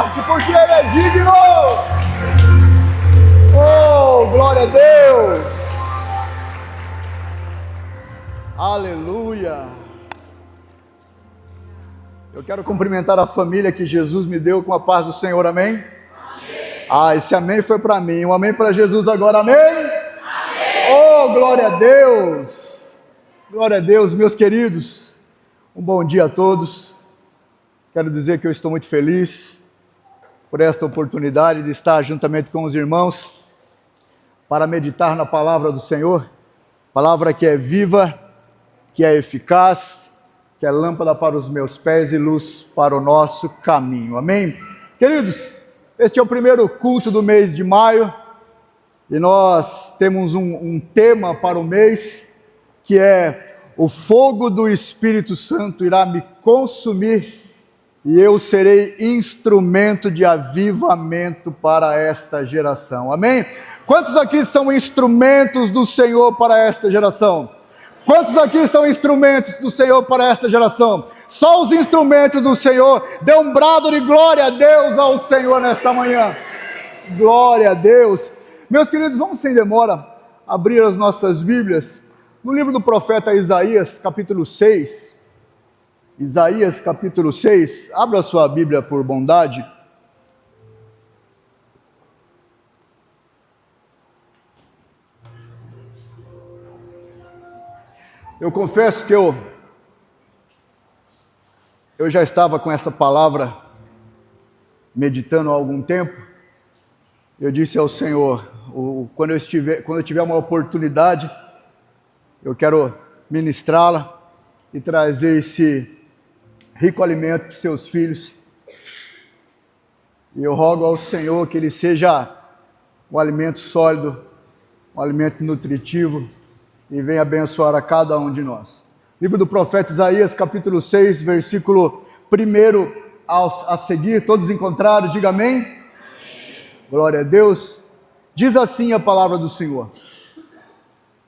forte, porque Ele é digno. Oh, glória a Deus. Aleluia. Eu quero cumprimentar a família que Jesus me deu com a paz do Senhor, amém? Amém. Esse amém foi para mim, um amém para Jesus agora, amém? Amém. Oh, glória a Deus. Glória a Deus, meus queridos. Um bom dia a todos. Quero dizer que eu estou muito feliz por esta oportunidade de estar juntamente com os irmãos para meditar na palavra do Senhor, palavra que é viva, que é eficaz, que é lâmpada para os meus pés e luz para o nosso caminho, amém? Queridos, este é o primeiro culto do mês de maio e nós temos um tema para o mês que é: o fogo do Espírito Santo irá me consumir e eu serei instrumento de avivamento para esta geração, amém? Quantos aqui são instrumentos do Senhor para esta geração? Quantos aqui são instrumentos do Senhor para esta geração? Só os instrumentos do Senhor. Dê um brado de glória a Deus ao Senhor nesta manhã. Glória a Deus. Meus queridos, vamos sem demora abrir as nossas Bíblias no livro do profeta Isaías, capítulo 6. Isaías, capítulo 6. Abra a sua Bíblia por bondade. Eu confesso que eu já estava com essa palavra meditando há algum tempo. Eu disse ao Senhor, quando eu tiver uma oportunidade, eu quero ministrá-la e trazer esse rico alimento para os seus filhos. E eu rogo ao Senhor que ele seja um alimento sólido, um alimento nutritivo, e venha abençoar a cada um de nós. Livro do profeta Isaías, capítulo 6, versículo 1 a seguir. Todos encontraram? Diga amém. Amém. Glória a Deus. Diz assim a palavra do Senhor: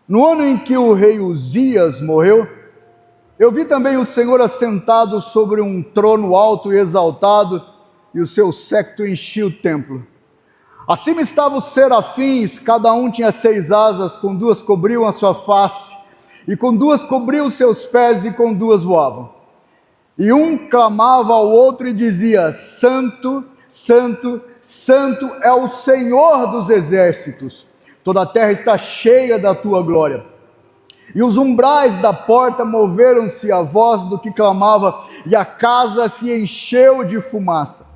no ano em que o rei Uzias morreu, eu vi também o Senhor assentado sobre um trono alto e exaltado, e o seu séquito enchia o templo. Acima estavam os serafins, cada um tinha 6 asas, com 2 cobriam a sua face, e com 2 cobriam os seus pés, e com 2 voavam. E um clamava ao outro e dizia: Santo, Santo, Santo é o Senhor dos exércitos, toda a terra está cheia da tua glória. E os umbrais da porta moveram-se à voz do que clamava, e a casa se encheu de fumaça.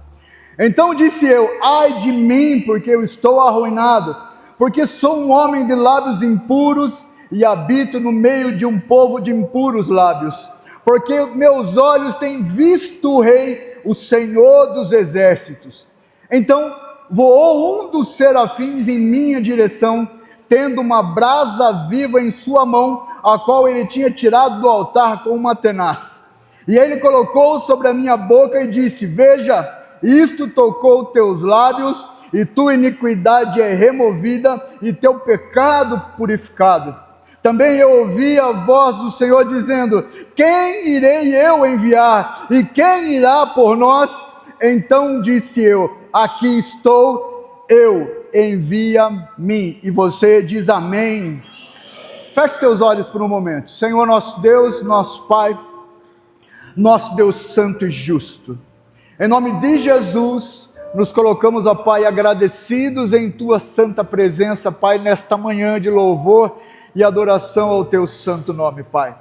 Então disse eu: ai de mim, porque eu estou arruinado, porque sou um homem de lábios impuros e habito no meio de um povo de impuros lábios, porque meus olhos têm visto o Rei, o Senhor dos exércitos. Então voou um dos serafins em minha direção, tendo uma brasa viva em sua mão, a qual ele tinha tirado do altar com uma tenaz. E ele colocou sobre a minha boca e disse: veja, isto tocou teus lábios, e tua iniquidade é removida, e teu pecado purificado. Também eu ouvi a voz do Senhor dizendo: quem irei eu enviar? E quem irá por nós? Então disse eu: aqui estou eu, envia-me. E você diz amém. Feche seus olhos por um momento. Senhor nosso Deus, nosso Pai, nosso Deus santo e justo, em nome de Jesus, nos colocamos, ó Pai, agradecidos em Tua santa presença, Pai, nesta manhã de louvor e adoração ao Teu santo nome, Pai.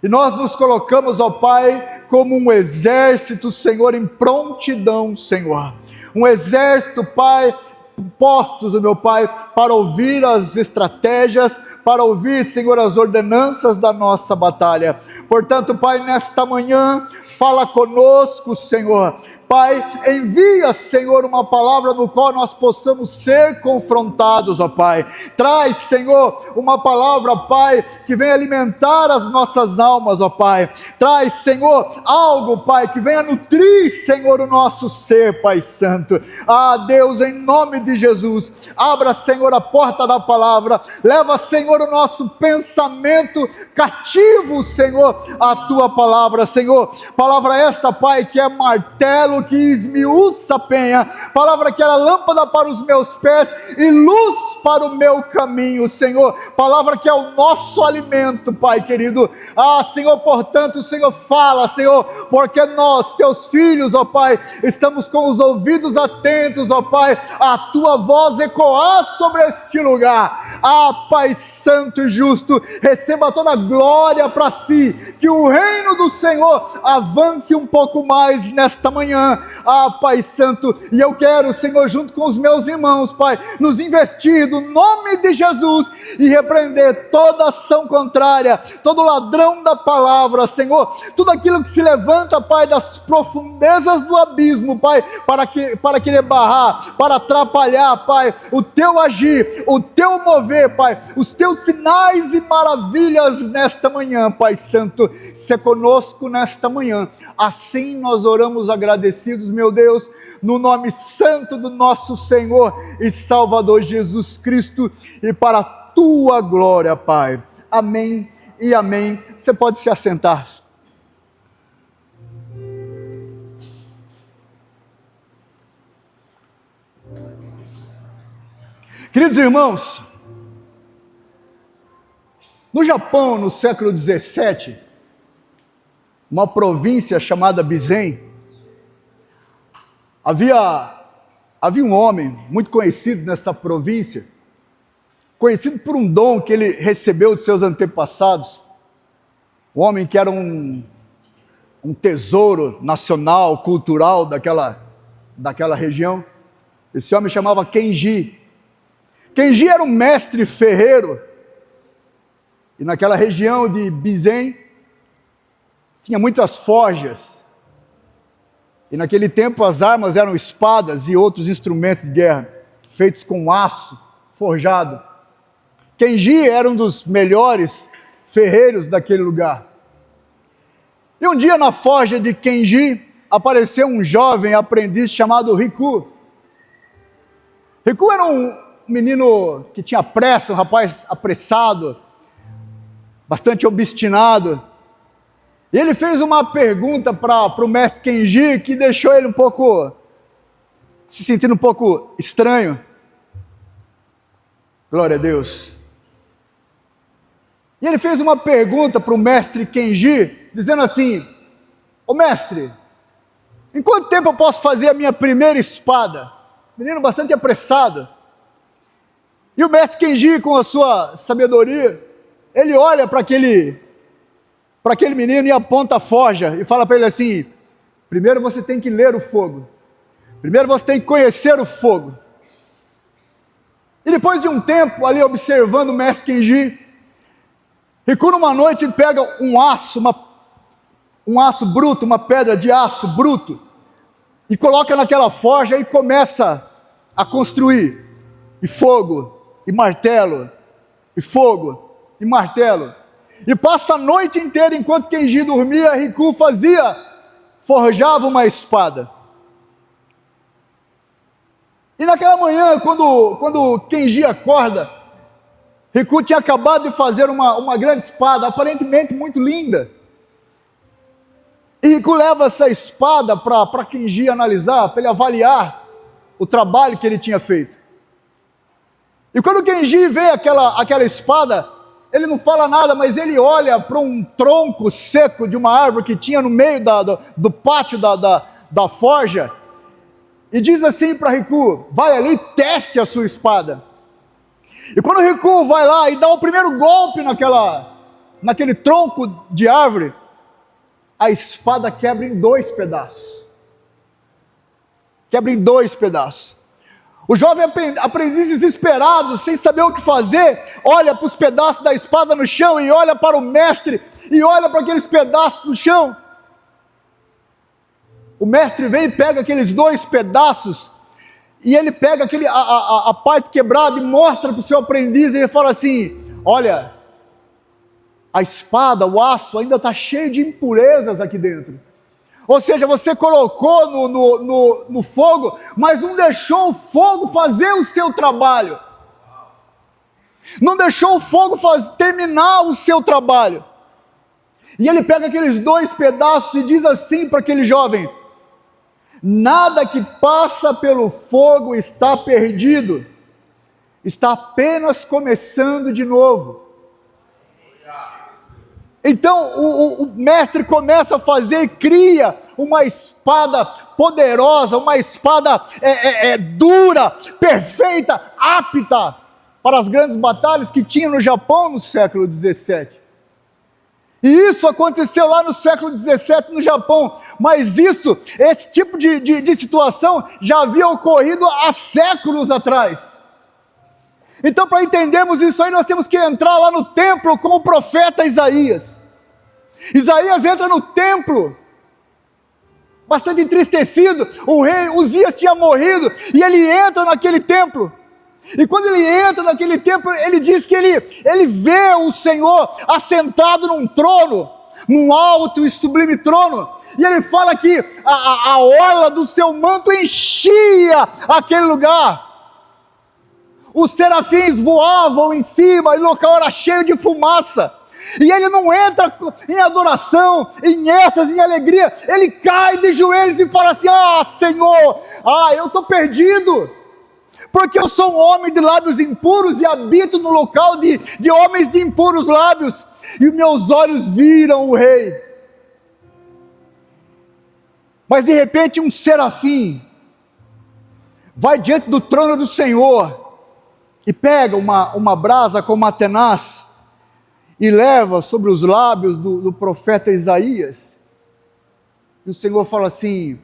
E nós nos colocamos, ó Pai, como um exército, Senhor, em prontidão, Senhor. Um exército, Pai, postos, meu Pai, para ouvir as estratégias, para ouvir, Senhor, as ordenanças da nossa batalha. Portanto, Pai, nesta manhã, fala conosco, Senhor. Pai, envia, Senhor, uma palavra no qual nós possamos ser confrontados, ó Pai. Traz, Senhor, uma palavra, Pai, que venha alimentar as nossas almas, ó Pai. Traz, Senhor, algo, Pai, que venha nutrir, Senhor, o nosso ser, Pai Santo. Ah, Deus, em nome de Jesus, abra, Senhor, a porta da palavra. Leva, Senhor, o nosso pensamento cativo, Senhor, a Tua palavra, Senhor. Palavra esta, Pai, que é martelo, que esmiuça a penha, palavra que era lâmpada para os meus pés e luz para o meu caminho, Senhor, palavra que é o nosso alimento, Pai querido. Senhor, portanto, o Senhor fala, Senhor, porque nós, teus filhos, ó Pai, estamos com os ouvidos atentos, ó Pai, a tua voz ecoar sobre este lugar. Pai santo e justo, receba toda a glória para si, que o reino do Senhor avance um pouco mais nesta manhã, Pai santo, e eu quero, Senhor, junto com os meus irmãos, Pai, nos investir no nome de Jesus e repreender toda ação contrária, todo ladrão da palavra, Senhor, tudo aquilo que se levanta, Pai, das profundezas do abismo, Pai, para querer barrar, para atrapalhar, Pai, o teu agir, o teu mover, Pai, os teus sinais e maravilhas nesta manhã, Pai santo, se conosco nesta manhã. Assim nós oramos agradecidos, meu Deus, no nome santo do nosso Senhor e Salvador Jesus Cristo, e para a tua glória, Pai. Amém e amém. Você pode se assentar. Queridos irmãos, no Japão, no século 17, uma província chamada Bizen, havia um homem muito conhecido nessa província, conhecido por um dom que ele recebeu de seus antepassados, um homem que era um tesouro nacional, cultural daquela região. Esse homem chamava Kenji. Kenji era um mestre ferreiro, e naquela região de Bizen tinha muitas forjas, e naquele tempo as armas eram espadas e outros instrumentos de guerra, feitos com aço forjado. Kenji era um dos melhores ferreiros daquele lugar. E um dia na forja de Kenji apareceu um jovem aprendiz chamado Riku. Riku era um menino que tinha pressa, um rapaz apressado, bastante obstinado. E ele fez uma pergunta para o mestre Kenji que deixou ele se sentindo um pouco estranho. Glória a Deus. E ele fez uma pergunta para o mestre Kenji, dizendo assim: ô mestre, em quanto tempo eu posso fazer a minha primeira espada? Menino bastante apressado. E o mestre Kenji, com a sua sabedoria, ele olha para aquele menino e aponta a forja e fala para ele assim: primeiro você tem que ler o fogo, primeiro você tem que conhecer o fogo. E depois de um tempo ali observando o mestre Kenji, Riku numa noite pega um aço bruto, uma pedra de aço bruto, e coloca naquela forja e começa a construir, e fogo, e martelo, e fogo, e martelo, e passa a noite inteira, enquanto Kenji dormia, Riku forjava uma espada. E naquela manhã, quando Kenji acorda, Riku tinha acabado de fazer uma grande espada, aparentemente muito linda. E Riku leva essa espada para Kenji analisar, para ele avaliar o trabalho que ele tinha feito. E quando Kenji vê aquela espada, ele não fala nada, mas ele olha para um tronco seco de uma árvore que tinha no meio do pátio da forja, e diz assim para Riku: vai ali e teste a sua espada. E quando Riku vai lá e dá o primeiro golpe naquele tronco de árvore, a espada quebra em 2 pedaços. Quebra em 2 pedaços. O jovem aprendiz desesperado, sem saber o que fazer, olha para os pedaços da espada no chão e olha para o mestre e olha para aqueles pedaços no chão. O mestre vem e pega aqueles 2 pedaços e ele pega a parte quebrada e mostra para o seu aprendiz, e ele fala assim: olha, a espada, o aço ainda está cheio de impurezas aqui dentro. Ou seja, você colocou no fogo, mas não deixou o fogo fazer o seu trabalho. Não deixou o fogo terminar o seu trabalho. E ele pega aqueles 2 pedaços e diz assim para aquele jovem: Nada que passa pelo fogo está perdido, está apenas começando de novo. Então o mestre começa a fazer e cria uma espada poderosa, uma espada dura, perfeita, apta para as grandes batalhas que tinha no Japão no século 17. E isso aconteceu lá no século 17 no Japão, mas esse tipo de situação já havia ocorrido há séculos atrás. Então, para entendermos isso aí, nós temos que entrar lá no templo com o profeta Isaías. Isaías entra no templo, bastante entristecido. O rei Uzias tinha morrido, e ele entra naquele templo. E quando ele entra naquele templo, ele diz que ele vê o Senhor assentado num trono, num alto e sublime trono. E ele fala que a orla do seu manto enchia aquele lugar. Os serafins voavam em cima, e o local era cheio de fumaça. E ele não entra em adoração, em êxtase, em alegria. Ele cai de joelhos e fala assim: Senhor, eu estou perdido, porque eu sou um homem de lábios impuros e habito no local de homens de impuros lábios, e meus olhos viram o rei. Mas de repente um serafim vai diante do trono do Senhor e pega uma brasa com uma tenaz e leva sobre os lábios do profeta Isaías. E o Senhor fala assim: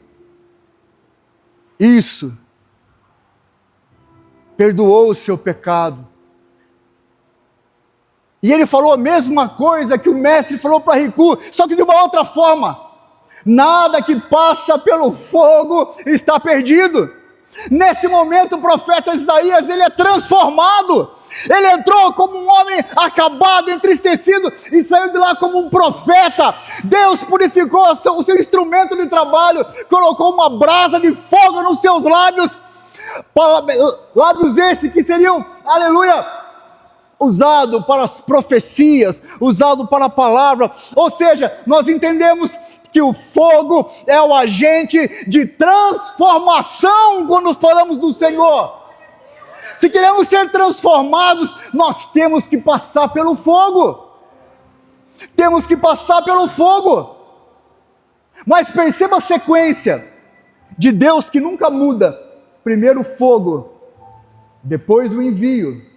isso, perdoou o seu pecado. E ele falou a mesma coisa que o mestre falou para Riku, só que de uma outra forma: nada que passa pelo fogo está perdido. Nesse momento o profeta Isaías, ele é transformado. Ele entrou como um homem acabado, entristecido, e saiu de lá como um profeta. Deus purificou o seu instrumento de trabalho, colocou uma brasa de fogo nos seus lábios, lábios esses que seriam, aleluia, usado para as profecias, usado para a palavra. Ou seja, nós entendemos que o fogo é o agente de transformação quando falamos do Senhor. Se queremos ser transformados, nós temos que passar pelo fogo. Temos que passar pelo fogo. Mas perceba a sequência de Deus que nunca muda. Primeiro o fogo, depois o envio.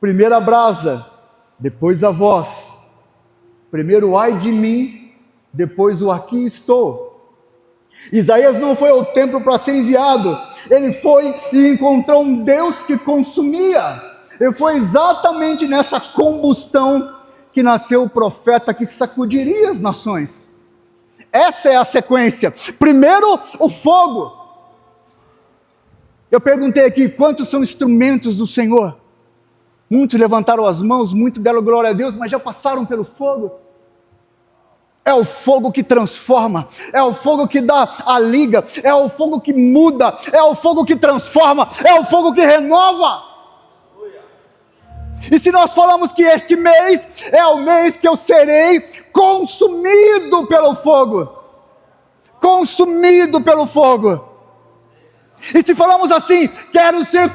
Primeiro a brasa, depois a voz. Primeiro ai de mim, depois o aqui estou. Isaías não foi ao templo para ser enviado. Ele foi e encontrou um Deus que consumia. E foi exatamente nessa combustão que nasceu o profeta que sacudiria as nações. Essa é a sequência. Primeiro o fogo. Eu perguntei aqui, quantos são instrumentos do Senhor? Muitos levantaram as mãos, muitos deram glória a Deus, mas já passaram pelo fogo. É o fogo que transforma, é o fogo que dá a liga, é o fogo que muda, é o fogo que transforma, é o fogo que renova. E se nós falamos que este mês é o mês que eu serei consumido pelo fogo, consumido pelo fogo. E se falamos assim, quero ser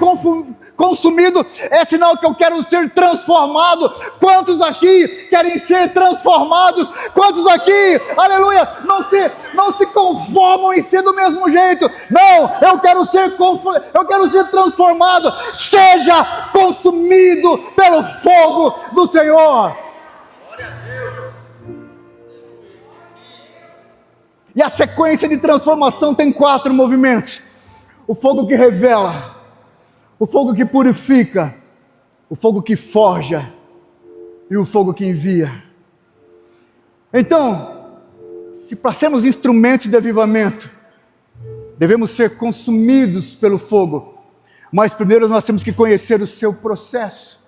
consumido, é sinal que eu quero ser transformado. Quantos aqui querem ser transformados? Quantos aqui, aleluia, não se conformam em ser do mesmo jeito? Não, eu quero ser transformado. Seja consumido pelo fogo do Senhor. Glória a Deus. E a sequência de transformação tem 4 movimentos: o fogo que revela, o fogo que purifica, o fogo que forja e o fogo que envia. Então, se para sermos instrumentos de avivamento, devemos ser consumidos pelo fogo, mas primeiro nós temos que conhecer o seu processo.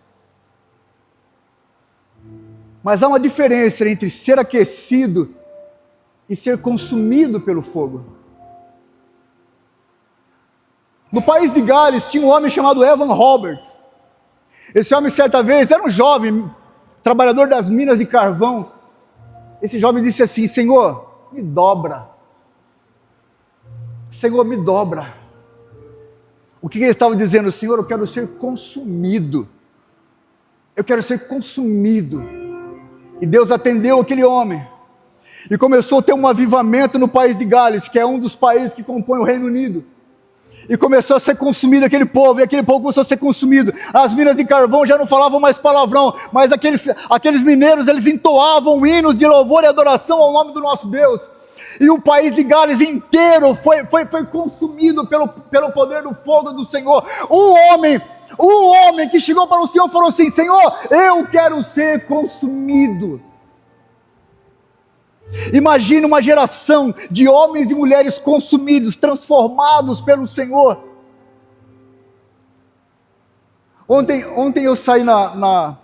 Mas há uma diferença entre ser aquecido e ser consumido pelo fogo. No país de Gales tinha um homem chamado Evan Robert. Esse homem certa vez era um jovem, trabalhador das minas de carvão. Esse jovem disse assim: Senhor, me dobra. Senhor, me dobra. O que ele estava dizendo? Senhor, eu quero ser consumido. Eu quero ser consumido. E Deus atendeu aquele homem. E começou a ter um avivamento no país de Gales, que é um dos países que compõem o Reino Unido. E começou a ser consumido aquele povo, e aquele povo começou a ser consumido. As minas de carvão já não falavam mais palavrão, mas aqueles mineiros, eles entoavam hinos de louvor e adoração ao nome do nosso Deus. E o país de Gales inteiro foi consumido pelo poder do fogo do Senhor. Um homem que chegou para o Senhor e falou assim: Senhor, eu quero ser consumido. Imagina uma geração de homens e mulheres consumidos, transformados pelo Senhor. Ontem eu saí a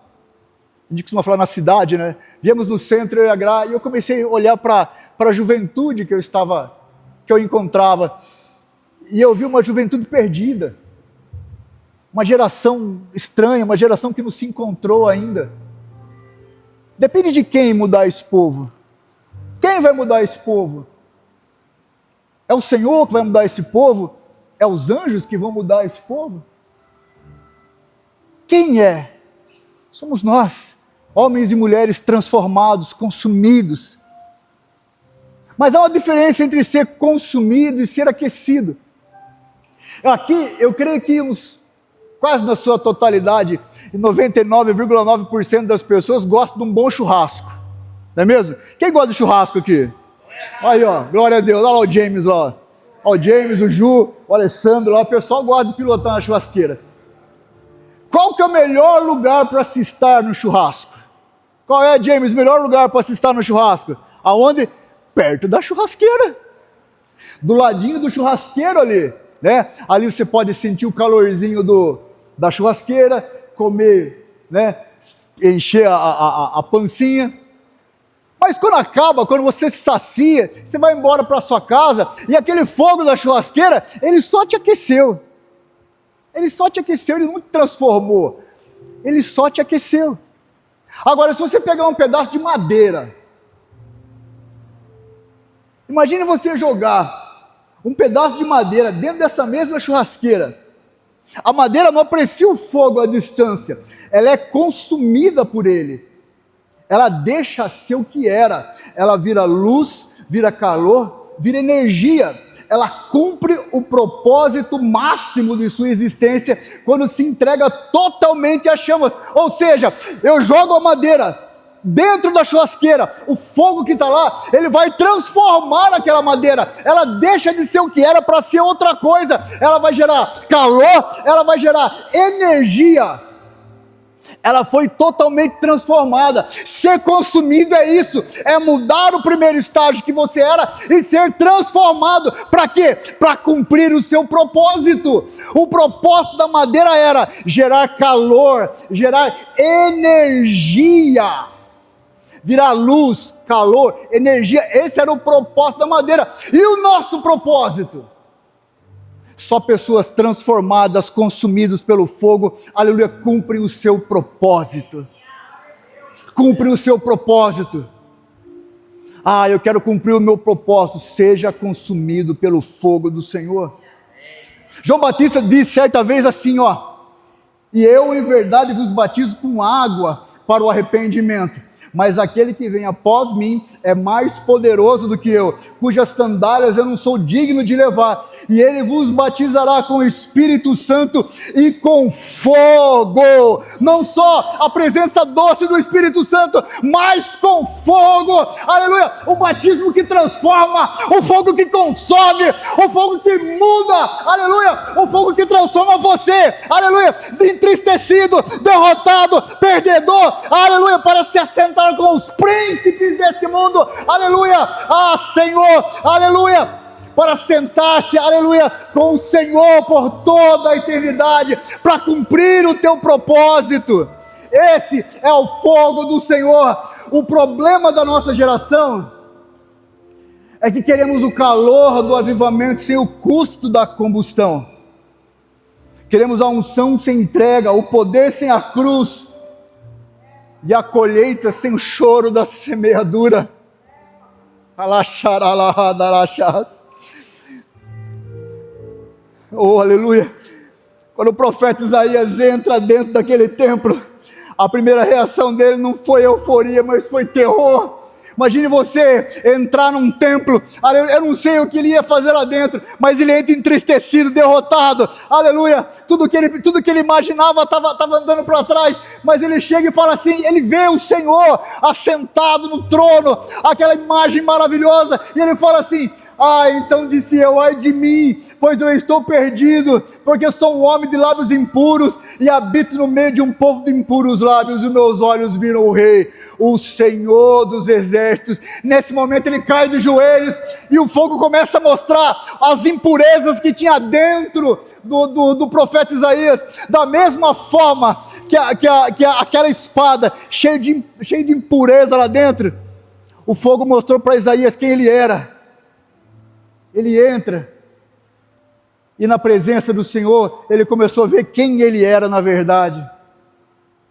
gente costuma falar na cidade, né? Viemos no centro, eu e a Gra, e eu comecei a olhar para a juventude que eu encontrava, e eu vi uma juventude perdida, uma geração estranha, uma geração que não se encontrou ainda. Depende de quem mudar esse povo. Quem vai mudar esse povo? É o Senhor que vai mudar esse povo? É os anjos que vão mudar esse povo? Quem é? Somos nós, homens e mulheres transformados, consumidos. Mas há uma diferença entre ser consumido e ser aquecido. Aqui, eu creio que quase na sua totalidade, 99,9% das pessoas gostam de um bom churrasco. Não é mesmo? Quem gosta de churrasco aqui? Aí, ó, glória a Deus. Olha lá o James, ó. Ó, o James, o Ju, o Alessandro lá. O pessoal gosta de pilotar na churrasqueira. Qual que é o melhor lugar para se estar no churrasco? Qual é, James, o melhor lugar para se estar no churrasco? Aonde? Perto da churrasqueira. Do ladinho do churrasqueiro ali, né? Ali você pode sentir o calorzinho da churrasqueira, comer, né? Encher a pancinha. Mas quando você se sacia, você vai embora para sua casa, e aquele fogo da churrasqueira, ele só te aqueceu. Ele só te aqueceu, ele não te transformou. Ele só te aqueceu. Agora, se você pegar um pedaço de madeira, imagine você jogar um pedaço de madeira dentro dessa mesma churrasqueira. A madeira não aprecia o fogo à distância, ela é consumida por ele. Ela deixa ser o que era. Ela vira luz, vira calor, vira energia. Ela cumpre o propósito máximo de sua existência quando se entrega totalmente às chamas. Ou seja, eu jogo a madeira dentro da churrasqueira, o fogo que está lá, ele vai transformar aquela madeira. Ela deixa de ser o que era para ser outra coisa. Ela vai gerar calor, ela vai gerar energia. Ela foi totalmente transformada. Ser consumido é isso, é mudar o primeiro estágio que você era e ser transformado. Para quê? Para cumprir o seu propósito. O propósito da madeira era gerar calor, gerar energia, virar luz, calor, energia. Esse era o propósito da madeira. E o nosso propósito? Só pessoas transformadas, consumidas pelo fogo, aleluia, cumprem o seu propósito. Cumprem o seu propósito. Ah, eu quero cumprir o meu propósito. Seja consumido pelo fogo do Senhor. João Batista disse certa vez assim, ó: e eu em verdade vos batizo com água para o arrependimento. Mas aquele que vem após mim é mais poderoso do que eu, cujas sandálias eu não sou digno de levar, e ele vos batizará com o Espírito Santo e com fogo. Não só a presença doce do Espírito Santo, mas com fogo, aleluia, o batismo que transforma, o fogo que consome, o fogo que muda, aleluia, o fogo que transforma você, aleluia, de entristecido, derrotado, perdedor, aleluia, para se assentar com os príncipes deste mundo, aleluia, ah Senhor, aleluia, para sentar-se, aleluia, com o Senhor por toda a eternidade, para cumprir o teu propósito. Esse é o fogo do Senhor. O problema da nossa geração é que queremos o calor do avivamento sem o custo da combustão. Queremos a unção sem entrega, o poder sem a cruz, e a colheita sem o choro da semeadura. Oh, aleluia! Quando o profeta Isaías entra dentro daquele templo, a primeira reação dele não foi euforia, mas foi terror. Imagine você entrar num templo, eu não sei o que ele ia fazer lá dentro, mas ele entra entristecido, derrotado, aleluia, tudo que ele imaginava estava andando para trás, mas ele chega e fala assim, ele vê o Senhor assentado no trono, aquela imagem maravilhosa, e ele fala assim, então disse eu, ai de mim, pois eu estou perdido, porque sou um homem de lábios impuros, e habito no meio de um povo de impuros lábios, e meus olhos viram o Rei, o Senhor dos exércitos. Nesse momento ele cai de joelhos, e o fogo começa a mostrar as impurezas que tinha dentro do profeta Isaías, da mesma forma que aquela espada, cheia de impureza lá dentro, o fogo mostrou para Isaías quem ele era. Ele entra, e na presença do Senhor, ele começou a ver quem ele era na verdade,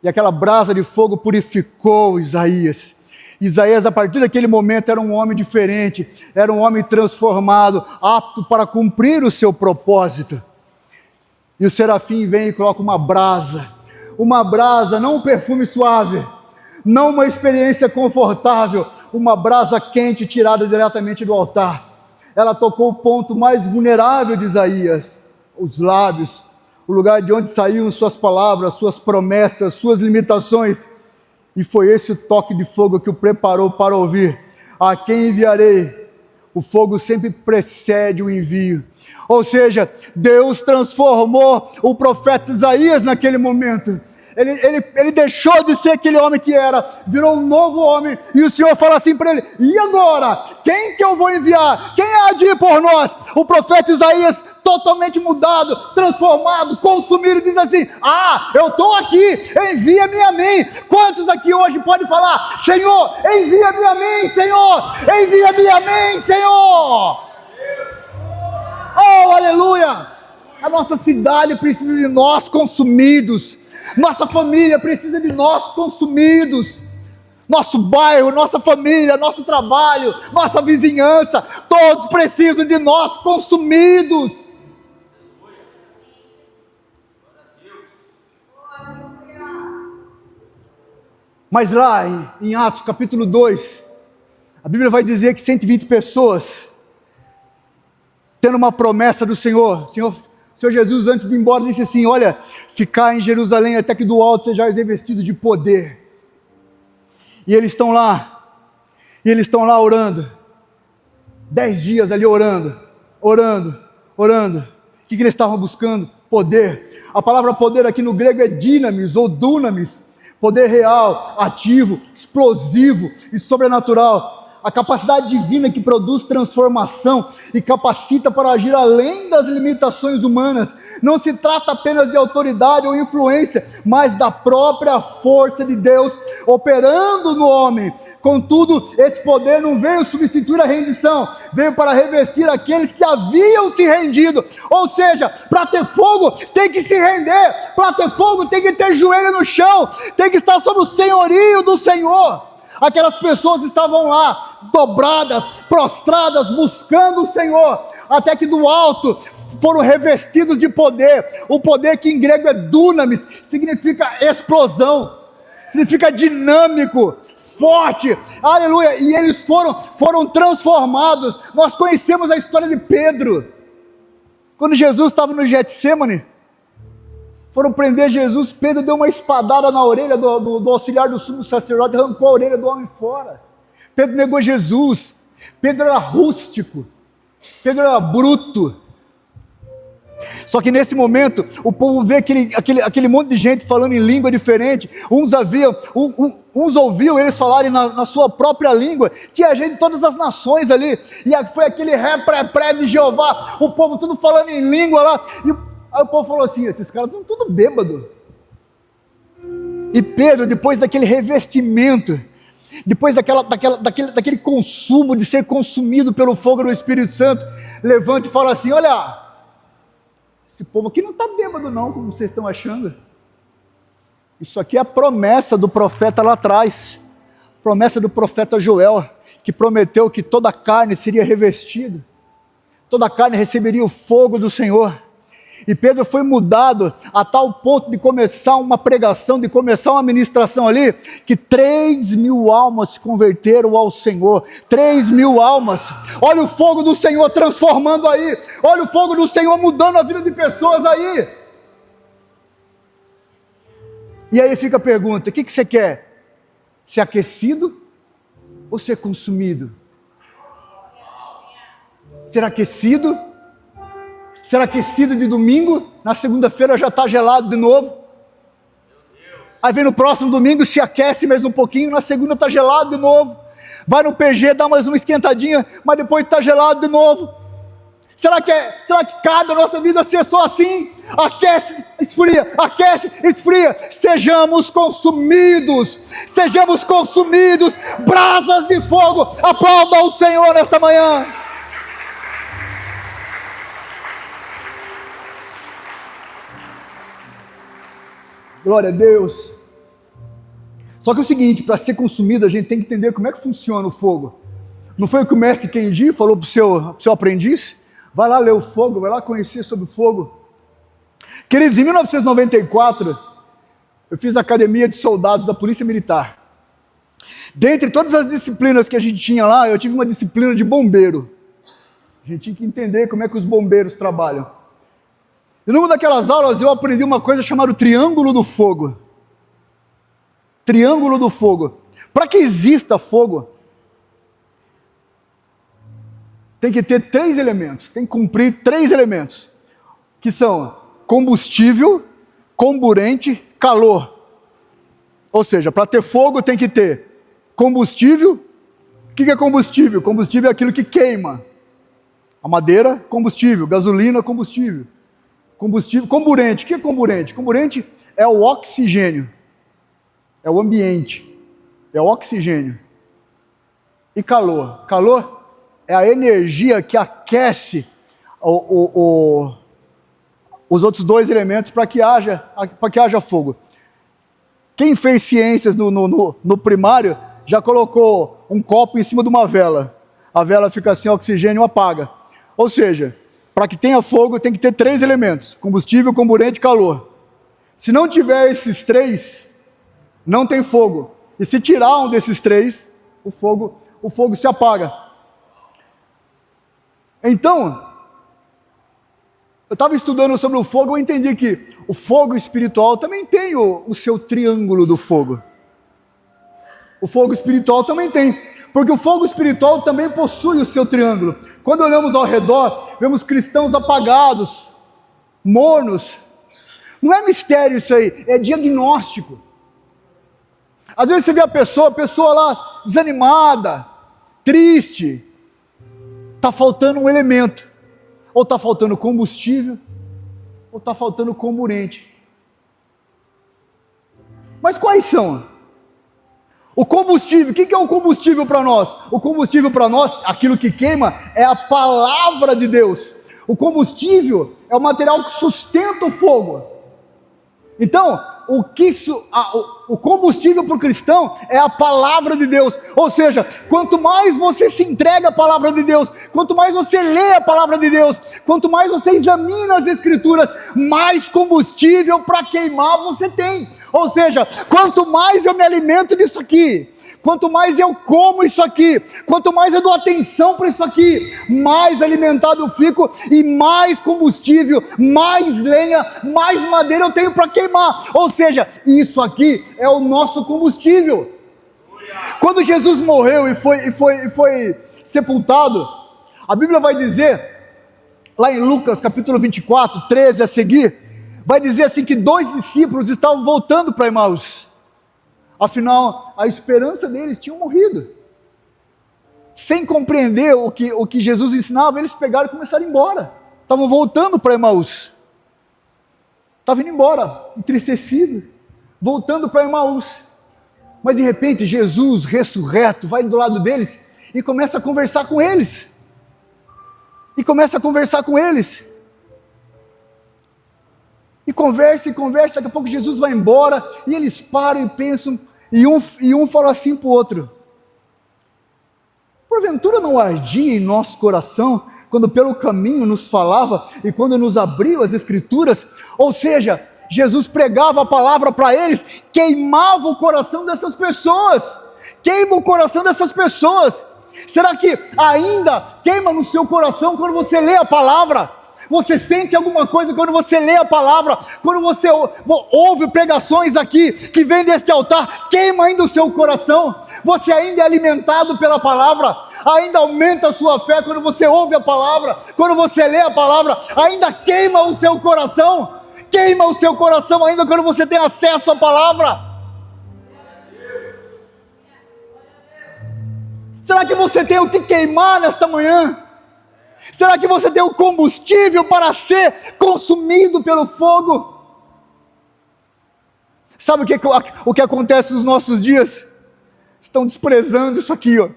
e aquela brasa de fogo purificou Isaías. Isaías, a partir daquele momento, era um homem diferente, era um homem transformado, apto para cumprir o seu propósito. E o serafim vem e coloca uma brasa, não um perfume suave, não uma experiência confortável, uma brasa quente tirada diretamente do altar. Ela tocou o ponto mais vulnerável de Isaías, os lábios, o lugar de onde saíam suas palavras, suas promessas, suas limitações, e foi esse o toque de fogo que o preparou para ouvir: a quem enviarei? O fogo sempre precede o envio. Ou seja, Deus transformou o profeta Isaías naquele momento. Ele deixou de ser aquele homem que era, virou um novo homem, e o Senhor fala assim para ele: e agora? Quem que eu vou enviar? Quem há de ir por nós? O profeta Isaías, totalmente mudado, transformado, consumido, diz assim: eu estou aqui, envia-me a mim. Quantos aqui hoje podem falar: Senhor, envia-me a mim, Senhor, envia-me a mim, Senhor? Oh, aleluia! A nossa cidade precisa de nós consumidos, nossa família precisa de nós consumidos, nosso bairro, nossa família, nosso trabalho, nossa vizinhança, todos precisam de nós consumidos. Mas lá em Atos capítulo 2, a Bíblia vai dizer que 120 pessoas, tendo uma promessa do Senhor, Senhor Jesus, antes de ir embora, disse assim: olha, ficar em Jerusalém até que do alto sejais revestidos de poder. E eles estão lá orando, 10 dias ali orando. O que eles estavam buscando? Poder. A palavra poder aqui no grego é dynamis ou dunamis, poder real, ativo, explosivo e sobrenatural. A capacidade divina que produz transformação e capacita para agir além das limitações humanas. Não se trata apenas de autoridade ou influência, mas da própria força de Deus operando no homem. Contudo, esse poder não veio substituir a rendição, veio para revestir aqueles que haviam se rendido. Ou seja, para ter fogo tem que se render, para ter fogo tem que ter joelho no chão, tem que estar sob o senhorio do Senhor. Aquelas pessoas estavam lá, dobradas, prostradas, buscando o Senhor, até que do alto foram revestidos de poder. O poder que em grego é dunamis, significa explosão, significa dinâmico, forte, aleluia, e eles foram transformados. Nós conhecemos a história de Pedro, quando Jesus estava no Getsêmani, foram prender Jesus, Pedro deu uma espadada na orelha do auxiliar do sumo sacerdote, arrancou a orelha do homem fora. Pedro negou Jesus, Pedro era rústico, Pedro era bruto. Só que nesse momento, o povo vê aquele monte de gente falando em língua diferente, uns ouviam eles falarem na sua própria língua, tinha gente de todas as nações ali, e foi aquele ré de Jeová, o povo tudo falando em língua lá, aí o povo falou assim: esses caras estão tudo bêbados. E Pedro, depois daquele revestimento, depois daquele consumo, de ser consumido pelo fogo do Espírito Santo, levanta e fala assim: olha, esse povo aqui não está bêbado não, como vocês estão achando. Isso aqui é a promessa do profeta lá atrás, promessa do profeta Joel, que prometeu que toda a carne seria revestida, toda a carne receberia o fogo do Senhor. E Pedro foi mudado a tal ponto de começar uma pregação, de começar uma ministração ali, que 3.000 almas se converteram ao Senhor. 3.000 almas. Olha o fogo do Senhor transformando aí. Olha o fogo do Senhor mudando a vida de pessoas aí. E aí fica a pergunta: o que você quer? Ser aquecido ou ser consumido? Ser aquecido? Ser aquecido de domingo, na segunda-feira já está gelado de novo. Aí vem no próximo domingo, se aquece mais um pouquinho, na segunda está gelado de novo. Vai no PG, dá mais uma esquentadinha, mas depois está gelado de novo. Será que cabe a nossa vida ser só assim? Aquece, esfria, aquece, esfria. Sejamos consumidos, brasas de fogo. Aplauda o Senhor nesta manhã. Glória a Deus. Só que é o seguinte, para ser consumido a gente tem que entender como é que funciona o fogo. Não foi o que o mestre Kendi falou para o seu aprendiz? Vai lá ler o fogo, vai lá conhecer sobre o fogo. Queridos, em 1994, eu fiz a academia de soldados da Polícia Militar. Dentre todas as disciplinas que a gente tinha lá, eu tive uma disciplina de bombeiro. A gente tinha que entender como é que os bombeiros trabalham. E numa daquelas aulas eu aprendi uma coisa chamada triângulo do fogo. Triângulo do fogo. Para que exista fogo, tem que ter 3 elementos, tem que cumprir 3 elementos, que são combustível, comburente, calor. Ou seja, para ter fogo tem que ter combustível. O que é combustível? Combustível é aquilo que queima. A madeira, combustível. Gasolina, combustível. Combustível, comburente. O que é comburente? Comburente é o oxigênio, é o ambiente, é o oxigênio. E calor? Calor é a energia que aquece os outros 2 elementos para que haja fogo. Quem fez ciências no primário já colocou um copo em cima de uma vela. A vela fica sem oxigênio, apaga. Ou seja, para que tenha fogo, tem que ter 3 elementos: combustível, comburente e calor. Se não tiver esses 3, não tem fogo. E se tirar um desses 3, o fogo se apaga. Então, eu estava estudando sobre o fogo, eu entendi que o fogo espiritual também tem o seu triângulo do fogo. O fogo espiritual também tem, porque o fogo espiritual também possui o seu triângulo. Quando olhamos ao redor, vemos cristãos apagados, mornos. Não é mistério isso aí, é diagnóstico. Às vezes você vê a pessoa lá desanimada, triste. Está faltando um elemento. Ou está faltando combustível, ou está faltando comburente. Mas quais são? O combustível, o que é o combustível para nós? O combustível para nós, aquilo que queima, é a palavra de Deus. O combustível é o material que sustenta o fogo. Então, o combustível para o cristão é a palavra de Deus. Ou seja, quanto mais você se entrega à palavra de Deus, quanto mais você lê a palavra de Deus, quanto mais você examina as Escrituras, mais combustível para queimar você tem. Ou seja, quanto mais eu me alimento disso aqui, quanto mais eu como isso aqui, quanto mais eu dou atenção para isso aqui, mais alimentado eu fico e mais combustível, mais lenha, mais madeira eu tenho para queimar. Ou seja, isso aqui é o nosso combustível. Quando Jesus morreu e foi sepultado, a Bíblia vai dizer, lá em Lucas capítulo 24, 13 a seguir, vai dizer assim que 2 discípulos estavam voltando para Emaús. Afinal, a esperança deles tinha morrido. Sem compreender o que Jesus ensinava, eles pegaram e começaram a ir embora. Estavam voltando para Emaús. Estavam indo embora, entristecido, voltando para Emaús. Mas de repente, Jesus, ressurreto, vai do lado deles e começa a conversar com eles. E conversa, daqui a pouco Jesus vai embora, e eles param e pensam, e um fala assim para o outro: porventura não ardia em nosso coração, quando pelo caminho nos falava e quando nos abriu as Escrituras. Ou seja, Jesus pregava a palavra para eles, queimava o coração dessas pessoas. Queima o coração dessas pessoas. Será que ainda queima no seu coração quando você lê a palavra? Você sente alguma coisa quando você lê a palavra? Quando você ouve pregações aqui que vêm deste altar, queima ainda o seu coração? Você ainda é alimentado pela palavra? Ainda aumenta a sua fé quando você ouve a palavra? Quando você lê a palavra, ainda queima o seu coração? Queima o seu coração ainda quando você tem acesso à palavra? Será que você tem o que queimar nesta manhã? Será que você tem o combustível para ser consumido pelo fogo? Sabe o que acontece nos nossos dias? Estão desprezando isso aqui, ó.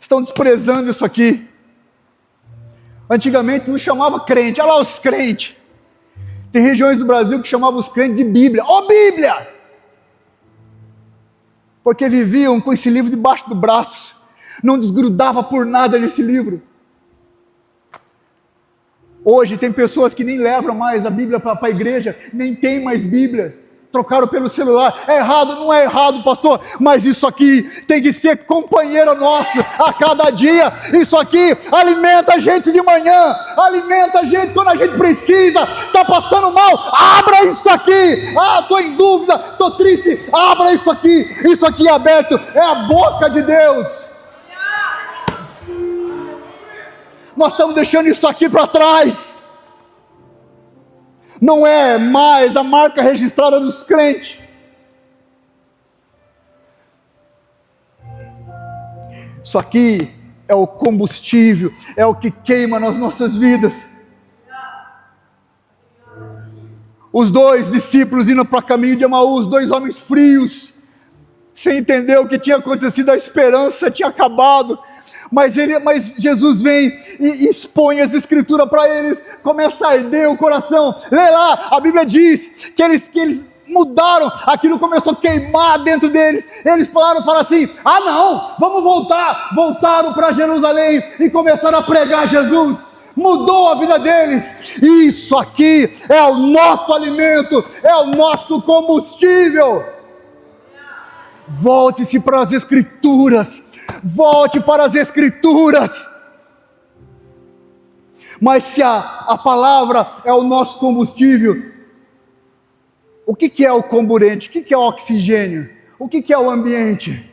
Estão desprezando isso aqui. Antigamente não chamava crente, olha lá os crentes. Tem regiões do Brasil que chamavam os crentes de Bíblia. Ó Bíblia! Porque viviam com esse livro debaixo do braço. Não desgrudava por nada nesse livro. Hoje tem pessoas que nem levam mais a Bíblia para a igreja, nem tem mais Bíblia, trocaram pelo celular. É errado? Não é errado, pastor, mas isso aqui tem que ser companheiro nosso a cada dia. Isso aqui alimenta a gente de manhã, alimenta a gente quando a gente precisa, está passando mal, abra isso aqui. Estou em dúvida, estou triste, abra isso aqui é aberto, é a boca de Deus. Nós estamos deixando isso aqui para trás. Não é mais a marca registrada dos crentes. Isso aqui é o combustível, é o que queima nas nossas vidas. Os dois discípulos indo para o caminho de Emaús, 2 homens frios, sem entender o que tinha acontecido, a esperança tinha acabado. Mas Jesus vem e expõe as Escrituras para eles, começa a arder o coração. Lê lá, a Bíblia diz que eles mudaram, aquilo começou a queimar dentro deles. Eles falaram assim: não, vamos voltar. Voltaram para Jerusalém e começaram a pregar Jesus. Mudou a vida deles. Isso aqui é o nosso alimento, é o nosso combustível. Volte-se para as Escrituras. Volte para as Escrituras. Mas se a palavra é o nosso combustível, o que é o comburente? O que é o oxigênio? O que é o ambiente?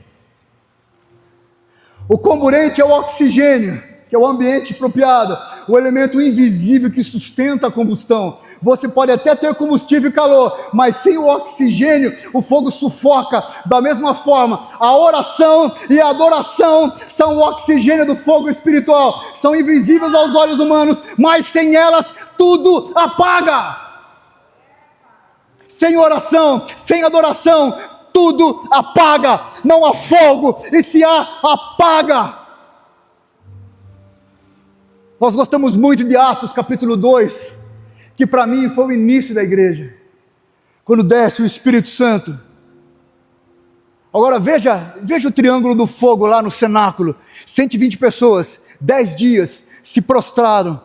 O comburente é o oxigênio, que é o ambiente apropriado, o elemento invisível que sustenta a combustão. Você pode até ter combustível e calor, mas sem o oxigênio, o fogo sufoca. Da mesma forma, a oração e a adoração são o oxigênio do fogo espiritual. São invisíveis aos olhos humanos, mas sem elas, tudo apaga. Sem oração, sem adoração, tudo apaga. Não há fogo, e se há, apaga. Nós gostamos muito de Atos capítulo 2, que para mim foi o início da igreja, quando desce o Espírito Santo. Agora veja o triângulo do fogo lá no cenáculo, 120 pessoas, 10 dias, se prostraram,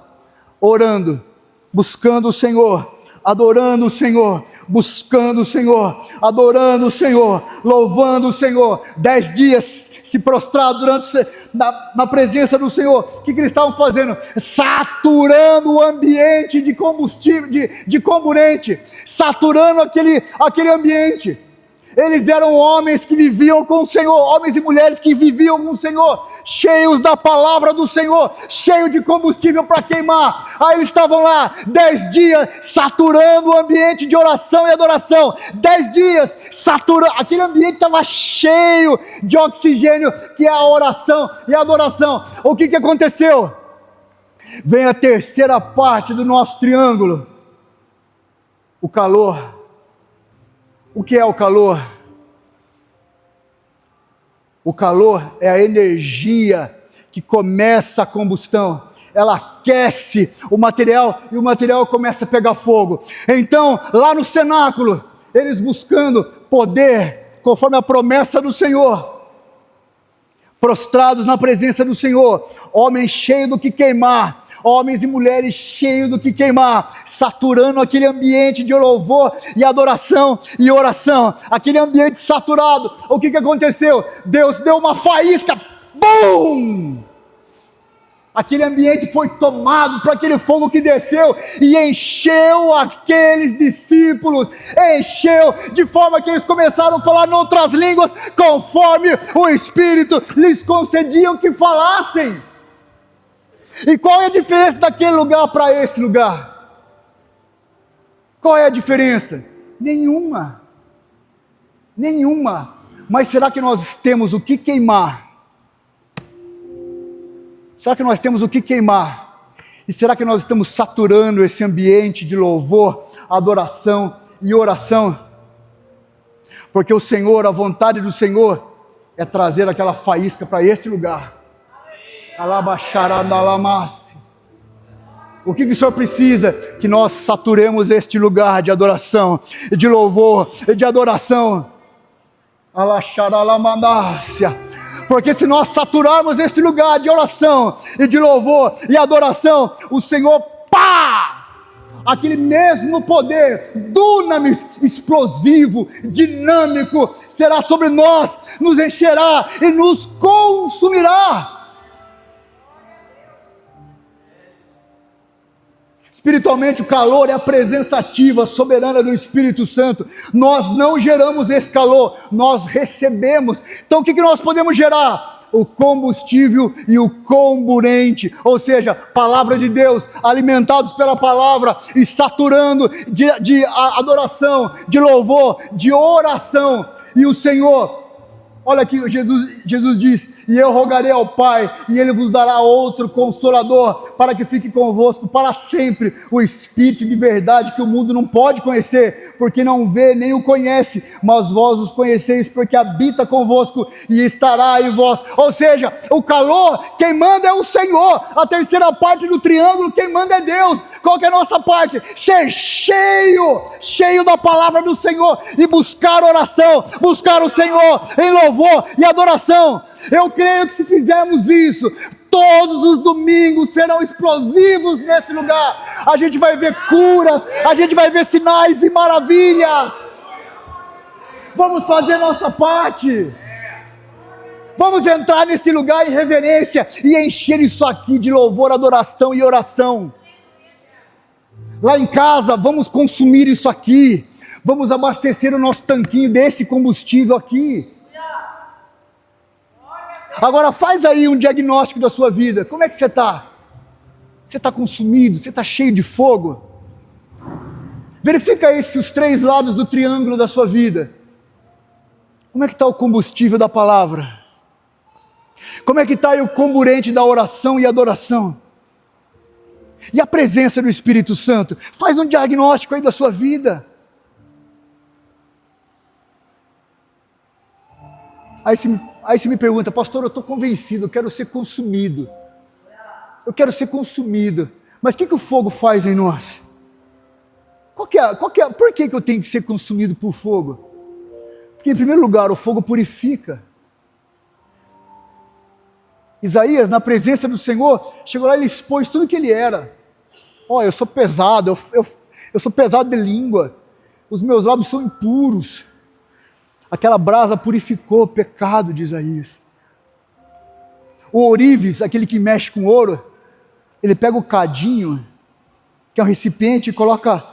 orando, buscando o Senhor, adorando o Senhor, buscando o Senhor, adorando o Senhor, louvando o Senhor. 10 dias se prostraram na presença do Senhor. O que eles estavam fazendo? Saturando o ambiente de combustível, de comburente, saturando aquele ambiente. Eles eram homens que viviam com o Senhor, homens e mulheres que viviam com o Senhor, cheios da palavra do Senhor, cheios de combustível para queimar. Aí eles estavam lá 10 dias saturando o ambiente de oração e adoração. 10 dias saturando, aquele ambiente estava cheio de oxigênio, que é a oração e a adoração. O que aconteceu? Vem a terceira parte do nosso triângulo, o calor. O que é o calor? O calor é a energia que começa a combustão. Ela aquece o material e o material começa a pegar fogo. Então, lá no cenáculo, eles buscando poder, conforme a promessa do Senhor, prostrados na presença do Senhor, homens cheios do que queimar, homens e mulheres cheios do que queimar, saturando aquele ambiente de louvor e adoração e oração, aquele ambiente saturado. O que aconteceu? Deus deu uma faísca, BUM! Aquele ambiente foi tomado por aquele fogo que desceu e encheu aqueles discípulos, encheu de forma que eles começaram a falar em outras línguas, conforme o Espírito lhes concedia que falassem. E qual é a diferença daquele lugar para esse lugar? Qual é a diferença? Nenhuma. Mas será que nós temos o que queimar? Será que nós temos o que queimar? E será que nós estamos saturando esse ambiente de louvor, adoração e oração? Porque o Senhor, a vontade do Senhor é trazer aquela faísca para este lugar. O que o Senhor precisa? Que nós saturemos este lugar de adoração, de louvor e de adoração. Porque se nós saturarmos este lugar de oração e de louvor e adoração, o Senhor, aquele mesmo poder, dunamis, explosivo, dinâmico, será sobre nós, nos encherá e nos consumirá. Espiritualmente, o calor é a presença ativa, soberana do Espírito Santo. Nós não geramos esse calor, nós recebemos. Então o que nós podemos gerar? O combustível e o comburente, ou seja, palavra de Deus, alimentados pela palavra e saturando de adoração, de louvor, de oração. E o Senhor, olha aqui, Jesus diz: e eu rogarei ao Pai, e Ele vos dará outro Consolador, para que fique convosco para sempre, o Espírito de verdade que o mundo não pode conhecer, porque não vê nem o conhece, mas vós os conheceis, porque habita convosco e estará em vós. Ou seja, o calor, quem manda é o Senhor. A terceira parte do triângulo, quem manda é Deus. Qual que é a nossa parte? Ser cheio da palavra do Senhor, e buscar oração, buscar o Senhor em louvor e adoração. Eu creio que se fizermos isso, todos os domingos serão explosivos nesse lugar. A gente vai ver curas, a gente vai ver sinais e maravilhas. Vamos fazer nossa parte. Vamos entrar nesse lugar em reverência e encher isso aqui de louvor, adoração e oração. Lá em casa, vamos consumir isso aqui. Vamos abastecer o nosso tanquinho desse combustível aqui. Agora faz aí um diagnóstico da sua vida. Como é que você está? Você está consumido? Você está cheio de fogo? Verifica aí se os três lados do triângulo da sua vida. Como é que está o combustível da palavra? Como é que está aí o comburente da oração e adoração? E a presença do Espírito Santo? Faz um diagnóstico aí da sua vida. Aí você me pergunta: pastor, eu estou convencido, eu quero ser consumido. Eu quero ser consumido. Mas o que o fogo faz em nós? Por que eu tenho que ser consumido por fogo? Porque, em primeiro lugar, o fogo purifica. Isaías, na presença do Senhor, chegou lá e ele expôs tudo que ele era. Eu sou pesado, eu sou pesado de língua, os meus lábios são impuros. Aquela brasa purificou o pecado de Isaías. O ourives, aquele que mexe com ouro, ele pega o cadinho, que é um recipiente, e coloca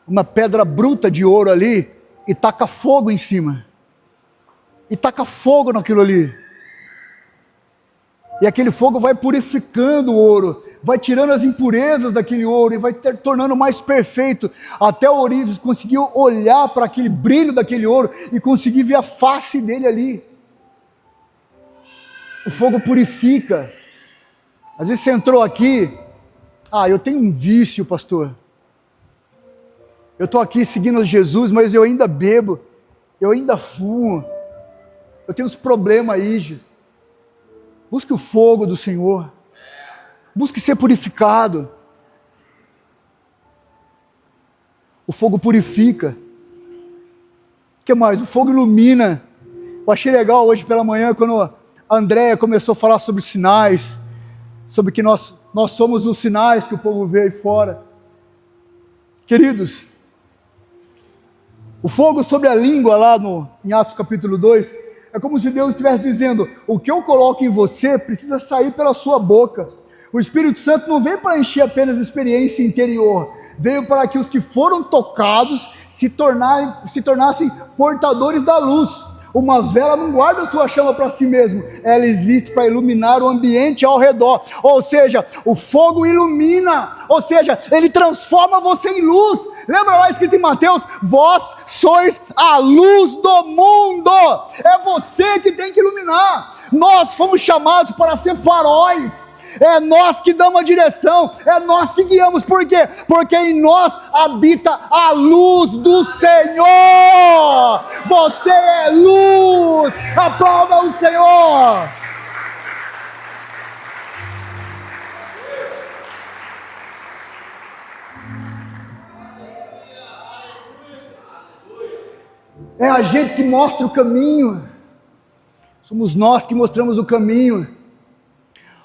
uma pedra bruta de ouro ali, e taca fogo em cima. E taca fogo naquilo ali. E aquele fogo vai purificando o ouro, vai tirando as impurezas daquele ouro e vai tornando mais perfeito, até o ourives conseguiu olhar para aquele brilho daquele ouro e conseguir ver a face dele ali. O fogo purifica. Às vezes você entrou aqui: eu tenho um vício, pastor, eu estou aqui seguindo Jesus, mas eu ainda bebo, eu ainda fumo, eu tenho uns problemas aí, Jesus. Busque o fogo do Senhor. Busque ser purificado. O fogo purifica. O que mais? O fogo ilumina. Eu achei legal hoje pela manhã, quando a Andréia começou a falar sobre sinais, sobre que nós somos os sinais que o povo vê aí fora. Queridos, o fogo sobre a língua lá em Atos capítulo 2, é como se Deus estivesse dizendo, o que eu coloco em você precisa sair pela sua boca. O Espírito Santo não veio para encher apenas experiência interior, veio para que os que foram tocados se tornassem portadores da luz. Uma vela não guarda sua chama para si mesmo, ela existe para iluminar o ambiente ao redor. Ou seja, o fogo ilumina, ou seja, ele transforma você em luz. Lembra lá escrito em Mateus, vós sois a luz do mundo, é você que tem que iluminar. Nós fomos chamados para ser faróis, é nós que damos a direção, é nós que guiamos. Por quê? Porque em nós habita a luz do Senhor. Você é luz, aplauda o Senhor. É a gente que mostra o caminho, somos nós que mostramos o caminho.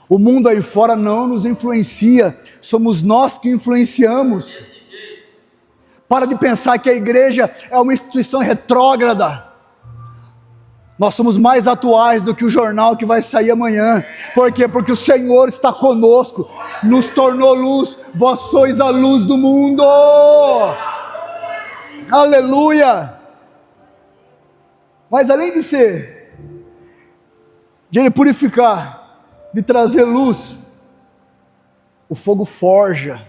O mundo aí fora não nos influencia, somos nós que influenciamos. Para de pensar que a igreja é uma instituição retrógrada. Nós somos mais atuais do que o jornal que vai sair amanhã. Por quê? Porque o Senhor está conosco, nos tornou luz, vós sois a luz do mundo. Aleluia! Mas além de ele purificar, de trazer luz, o fogo forja.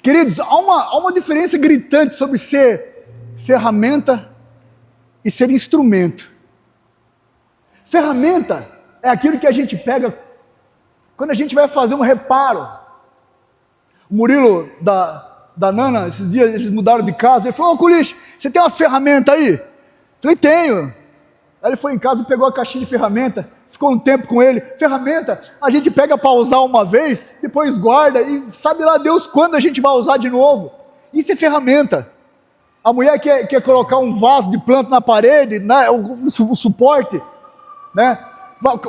Queridos, há uma diferença gritante sobre ser ferramenta e ser instrumento. Ferramenta é aquilo que a gente pega quando a gente vai fazer um reparo. O Murilo da Nana, esses dias eles mudaram de casa, ele falou, ô Culiche, você tem umas ferramentas aí? Eu falei, tenho. Aí ele foi em casa e pegou a caixinha de ferramenta, ficou um tempo com ele. Ferramenta, a gente pega para usar uma vez, depois guarda e sabe lá Deus quando a gente vai usar de novo. Isso é ferramenta. A mulher quer colocar um vaso de planta na parede, né, o suporte, né?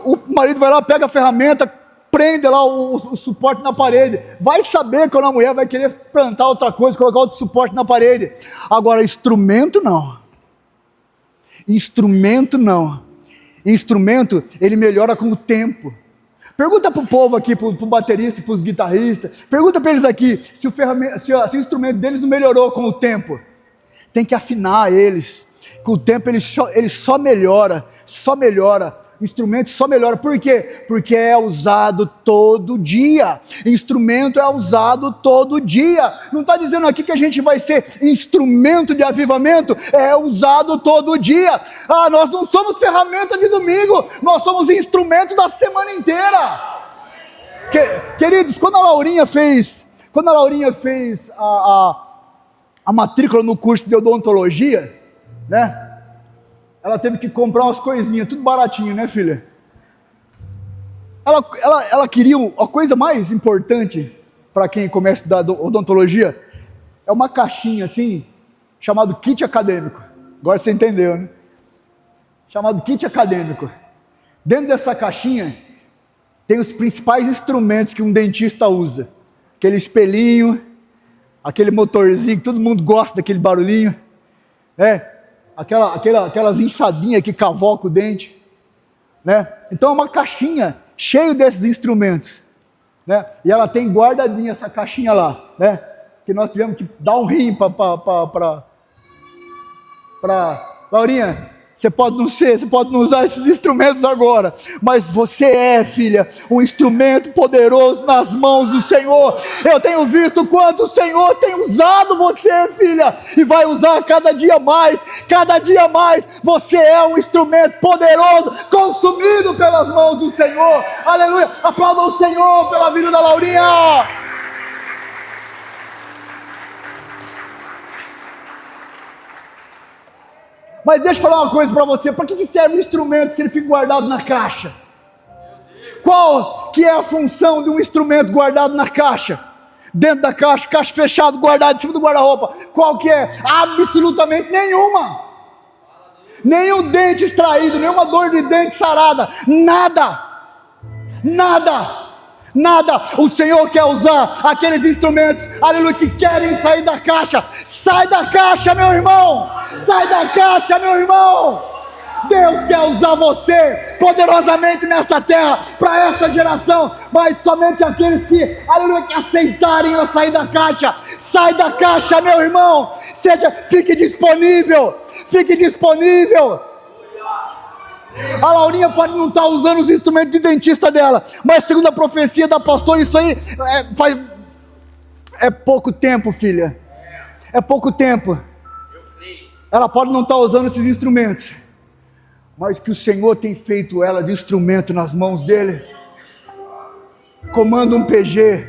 O marido vai lá, pega a ferramenta, prende lá o suporte na parede. Vai saber quando a mulher vai querer plantar outra coisa, colocar outro suporte na parede. Agora, instrumento não. Instrumento não. Instrumento, ele melhora com o tempo. Pergunta para o povo aqui, para o baterista, para os guitarristas, pergunta para eles aqui, se o instrumento deles não melhorou com o tempo. Tem que afinar eles. Com o tempo ele só melhora, O instrumento só melhora. Por quê? Porque é usado todo dia. Instrumento é usado todo dia. Não está dizendo aqui que a gente vai ser instrumento de avivamento. É usado todo dia. Nós não somos ferramenta de domingo. Nós somos instrumento da semana inteira. Queridos, quando a Laurinha fez a matrícula no curso de odontologia, né? Ela teve que comprar umas coisinhas, tudo baratinho, né, filha? Ela queria a coisa mais importante para quem começa a estudar odontologia, é uma caixinha assim, chamado kit acadêmico. Agora você entendeu, né? Chamado kit acadêmico. Dentro dessa caixinha tem os principais instrumentos que um dentista usa. Aquele espelhinho, aquele motorzinho, que todo mundo gosta daquele barulhinho, né? Aquelas inchadinhas que cavocam o dente, né? Então é uma caixinha cheia desses instrumentos, né? E ela tem guardadinha essa caixinha lá, né? Que nós tivemos que dar um rim para Laurinha. Você pode não usar esses instrumentos agora, mas você é, filha, um instrumento poderoso nas mãos do Senhor. Eu tenho visto quanto o Senhor tem usado você, filha, e vai usar cada dia mais. Você é um instrumento poderoso, consumido pelas mãos do Senhor. Aleluia! Aplauda o Senhor pela vida da Laurinha. Mas deixa eu falar uma coisa para você, para que serve o instrumento se ele fica guardado na caixa? Qual que é a função de um instrumento guardado na caixa? Dentro da caixa fechado, guardado em cima do guarda-roupa. Qual que é? Absolutamente nenhuma. nenhum dente extraído, nenhuma dor de dente sarada, nada, nada, nada. O Senhor quer usar aqueles instrumentos, aleluia, que querem sair da caixa. Sai da caixa, meu irmão, sai da caixa, meu irmão. Deus quer usar você poderosamente nesta terra, para esta geração, mas somente aqueles que, aleluia, que aceitarem a sair da caixa. Sai da caixa, meu irmão, fique disponível, fique disponível. A Laurinha pode não estar usando os instrumentos de dentista dela, mas segundo a profecia da pastora, isso aí é pouco tempo, filha, é pouco tempo. Ela pode não estar usando esses instrumentos, mas que o Senhor tem feito ela de instrumento nas mãos dele. Comanda um PG,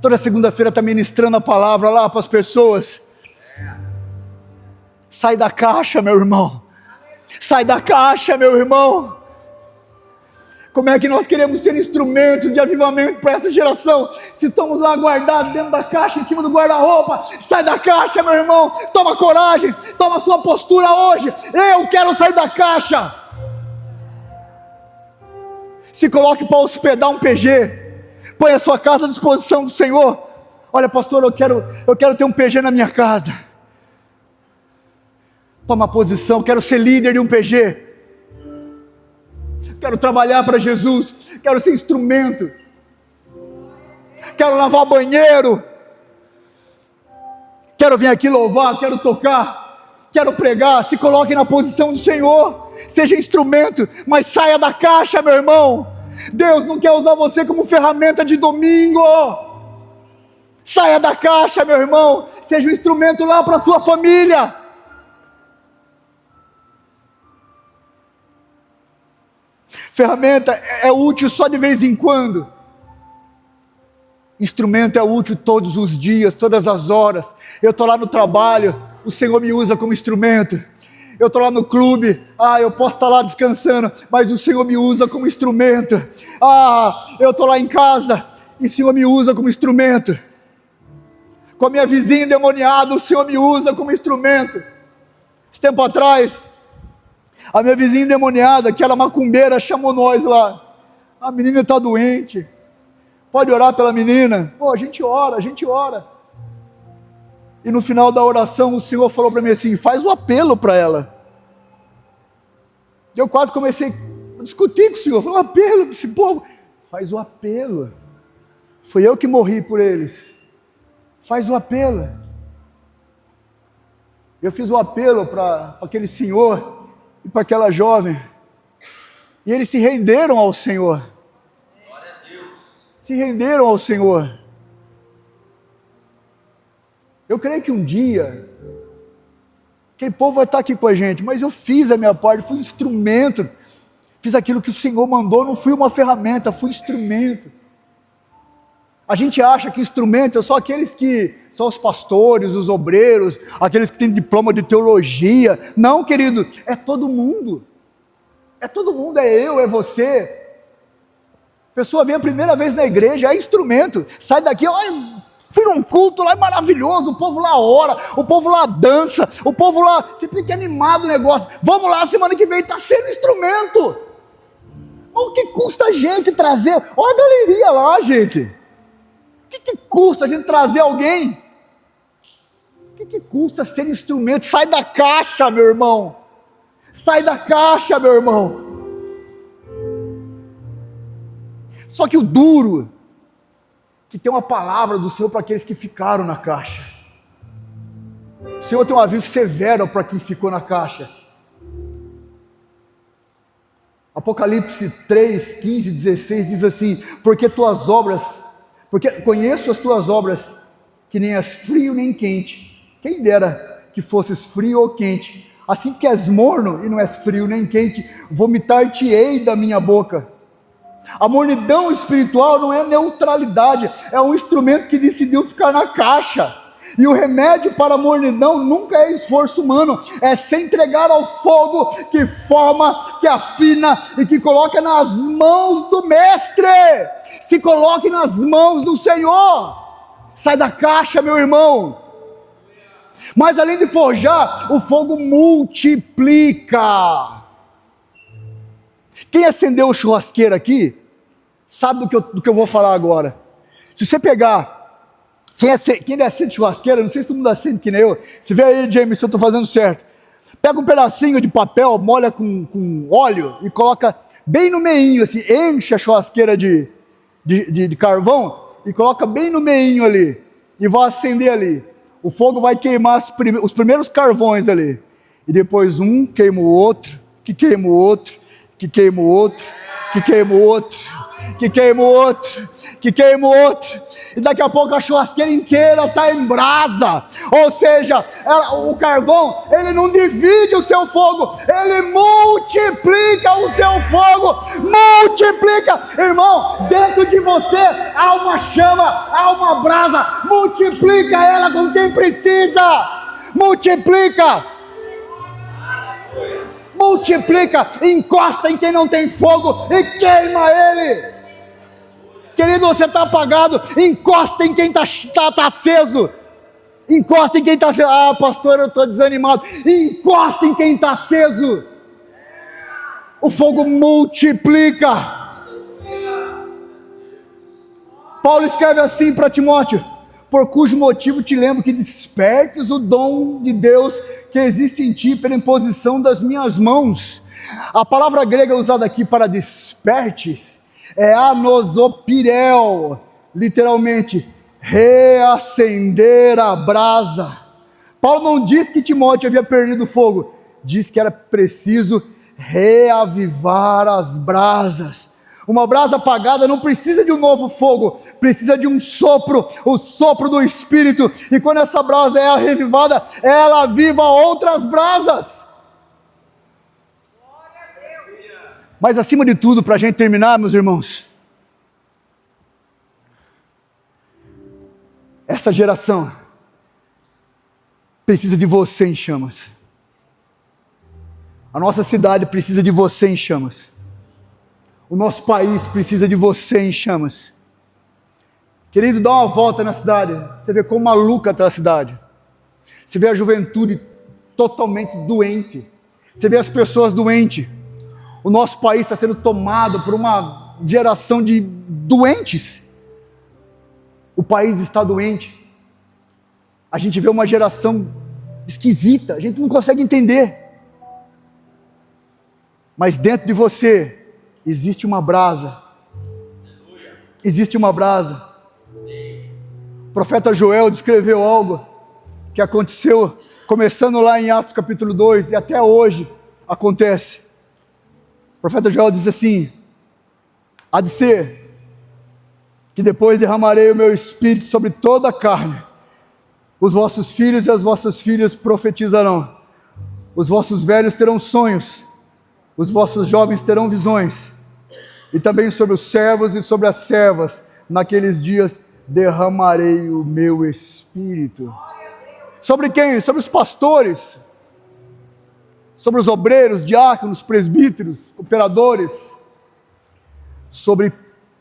toda segunda-feira está ministrando a palavra lá para as pessoas. Sai da caixa, meu irmão, sai da caixa, meu irmão. Como é que nós queremos ser instrumentos de avivamento para essa geração, se estamos lá guardados dentro da caixa, em cima do guarda-roupa? Sai da caixa, meu irmão, toma coragem, toma sua postura hoje. Eu quero sair da caixa. Se coloque para hospedar um PG, põe a sua casa à disposição do Senhor. Olha, pastor, eu quero ter um PG na minha casa. Toma posição, quero ser líder de um PG, quero trabalhar para Jesus, quero ser instrumento, quero lavar banheiro, quero vir aqui louvar, quero tocar, quero pregar. Se coloque na posição do Senhor, seja instrumento, mas saia da caixa, meu irmão. Deus não quer usar você como ferramenta de domingo. Saia da caixa, meu irmão, seja um instrumento lá para a sua família. Ferramenta é útil só de vez em quando. Instrumento é útil todos os dias, todas as horas. Eu estou lá no trabalho, o Senhor me usa como instrumento. Eu estou lá no clube, eu posso estar lá descansando, mas o Senhor me usa como instrumento. Eu estou lá em casa, e o Senhor me usa como instrumento. Com a minha vizinha endemoniada, o Senhor me usa como instrumento. Esse tempo atrás, a minha vizinha endemoniada, aquela macumbeira, chamou nós lá. A menina está doente, pode orar pela menina? Pô, a gente ora. E no final da oração, o Senhor falou para mim assim: faz o apelo para ela. Eu quase comecei a discutir com o Senhor. Falei: apelo para esse povo? Faz o apelo. Foi eu que morri por eles. Faz o apelo. Eu fiz o apelo para aquele senhor e para aquela jovem, e eles se renderam ao Senhor. Glória a Deus. Se renderam ao Senhor. Eu creio que um dia aquele povo vai estar aqui com a gente, mas eu fiz a minha parte, fui instrumento, fiz aquilo que o Senhor mandou, não fui uma ferramenta, fui instrumento. A gente acha que instrumento é só aqueles que são os pastores, os obreiros, aqueles que têm diploma de teologia. Não, querido, é todo mundo. É todo mundo, é eu, é você. A pessoa vem a primeira vez na igreja, é instrumento. Sai daqui, olha, fui num culto lá, é maravilhoso, o povo lá ora, o povo lá dança, o povo lá sempre que animado o negócio. Vamos lá, semana que vem, está sendo instrumento. O que custa a gente trazer? Olha a galeria lá, gente. O que custa a gente trazer alguém? O que custa ser instrumento? Sai da caixa, meu irmão. Sai da caixa, meu irmão. Só que o duro, que tem uma palavra do Senhor para aqueles que ficaram na caixa. O Senhor tem um aviso severo para quem ficou na caixa. Apocalipse 3, 15, 16 diz assim: porque conheço as tuas obras, que nem és frio nem quente. Quem dera que fosses frio ou quente. Assim que és morno e não és frio nem quente, vomitar-te-ei da minha boca. A mornidão espiritual não é neutralidade, é um instrumento que decidiu ficar na caixa. E o remédio para a mornidão nunca é esforço humano, é se entregar ao fogo que forma, que afina e que coloca nas mãos do mestre. Se coloque nas mãos do Senhor. Sai da caixa, meu irmão. Mas além de forjar, o fogo multiplica. Quem acendeu o churrasqueiro aqui, sabe do que eu vou falar agora. Se você pegar, quem acende churrasqueira, não sei se todo mundo acende que nem eu, se vê aí, James, se eu estou fazendo certo. Pega um pedacinho de papel, molha com óleo e coloca bem no meinho, assim, enche a churrasqueira de carvão e coloca bem no meinho ali e vai acender ali. O fogo vai queimar os primeiros carvões ali. E depois um queima o outro, que queima o outro, que queima o outro, que queima o outro, que queima o outro, que queima o outro. E daqui a pouco a churrasqueira inteira está em brasa. Ou seja, o carvão, ele não divide o seu fogo, ele multiplica o seu fogo. Multiplica. Irmão, dentro de você há uma chama, há uma brasa. Multiplica ela com quem precisa. Multiplica. Multiplica, encosta em quem não tem fogo e queima ele. Querido, você está apagado, encosta em quem está aceso. Encosta em quem está aceso. Ah, pastor, eu estou desanimado. Encosta em quem está aceso. O fogo multiplica. Paulo escreve assim para Timóteo: por cujo motivo te lembro que despertes o dom de Deus que existe em ti pela imposição das minhas mãos. A palavra grega usada aqui para despertes é anosopirel, literalmente, reacender a brasa. Paulo não diz que Timóteo havia perdido o fogo, diz que era preciso reavivar as brasas. Uma brasa apagada não precisa de um novo fogo, precisa de um sopro, o sopro do Espírito. E quando essa brasa é revivada, ela aviva outras brasas. Mas acima de tudo, para a gente terminar, meus irmãos, essa geração precisa de você em chamas. A nossa cidade precisa de você em chamas. O nosso país precisa de você em chamas. Querido, dá uma volta na cidade. Você vê como maluca está a cidade. Você vê a juventude totalmente doente. Você vê as pessoas doentes. O nosso país está sendo tomado por uma geração de doentes. O país está doente. A gente vê uma geração esquisita. A gente não consegue entender. Mas dentro de você existe uma brasa. Existe uma brasa. O profeta Joel descreveu algo que aconteceu começando lá em Atos capítulo 2 e até hoje acontece. O profeta Joel diz assim: há de ser que depois derramarei o meu espírito sobre toda a carne. Os vossos filhos e as vossas filhas profetizarão. Os vossos velhos terão sonhos. Os vossos jovens terão visões. E também sobre os servos e sobre as servas, naqueles dias derramarei o meu espírito. Sobre quem? Sobre os pastores, sobre os obreiros, diáconos, presbíteros, cooperadores, sobre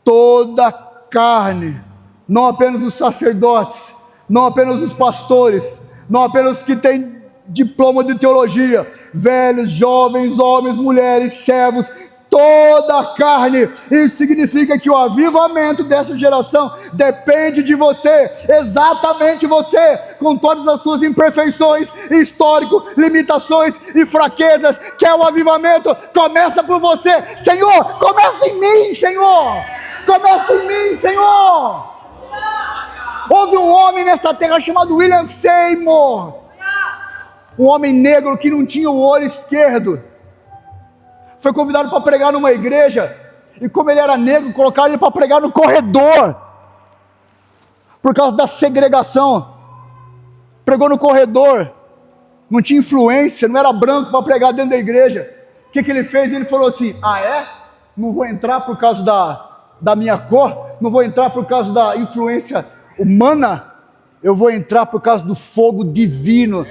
toda a carne, não apenas os sacerdotes, não apenas os pastores, não apenas os que têm diploma de teologia, velhos, jovens, homens, mulheres, servos, toda a carne. Isso significa que o avivamento dessa geração depende de você, exatamente você, com todas as suas imperfeições, histórico, limitações e fraquezas. Que é o avivamento? Começa por você. Senhor, começa em mim, Senhor. Começa em mim, Senhor. Houve um homem nesta terra chamado William Seymour, um homem negro que não tinha o olho esquerdo. Foi convidado para pregar numa igreja, e como ele era negro, colocaram ele para pregar no corredor, por causa da segregação. Pregou no corredor, não tinha influência, não era branco para pregar dentro da igreja. O que ele fez? Ele falou assim: ah é? Não vou entrar por causa da minha cor, não vou entrar por causa da influência humana, eu vou entrar por causa do fogo divino.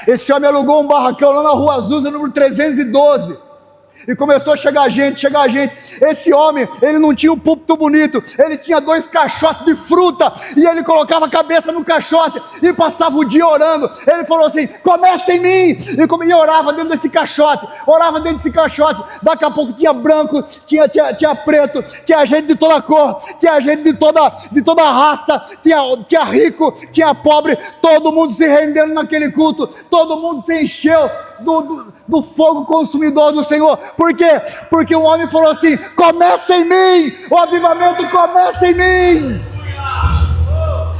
Esse homem alugou um barracão lá na Rua Azusa, número 312. E começou a chegar gente. Esse homem, ele não tinha um púlpito bonito, ele tinha 2 caixotes de fruta, e ele colocava a cabeça no caixote, e passava o dia orando. Ele falou assim: começa em mim, e orava dentro desse caixote, daqui a pouco tinha branco, tinha preto, tinha gente de toda cor, tinha gente de toda raça, tinha rico, tinha pobre, todo mundo se rendendo naquele culto, todo mundo se encheu do fogo consumidor do Senhor. Por quê? Porque o homem falou assim: começa em mim, o avivamento começa em mim.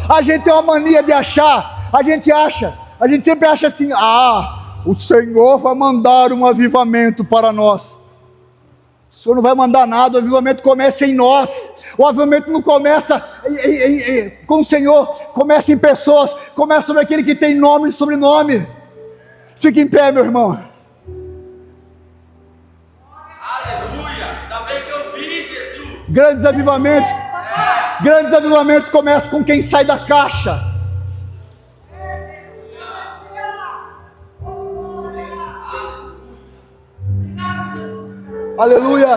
A gente tem uma mania de achar, a gente sempre acha assim: o Senhor vai mandar um avivamento para nós. O Senhor não vai mandar nada, o avivamento começa em nós. O avivamento não começa com o Senhor, começa em pessoas, começa sobre aquele que tem nome e sobrenome. Fique em pé, meu irmão. Aleluia! Ainda bem que eu vi, Jesus. Grandes avivamentos começam com quem sai da caixa. Aleluia!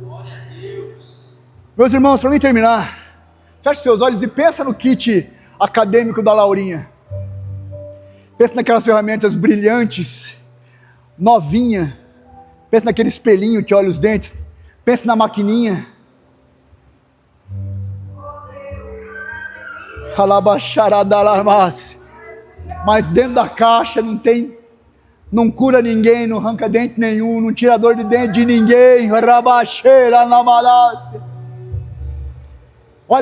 Glória a Deus. Meus irmãos, para mim terminar, feche seus olhos e pensa no kit acadêmico da Laurinha. Pensa naquelas ferramentas brilhantes, novinha. Pensa naquele espelhinho que olha os dentes. Pensa na maquininha. Mas dentro da caixa não cura ninguém, não arranca dente nenhum, não tira dor de dente de ninguém. Olha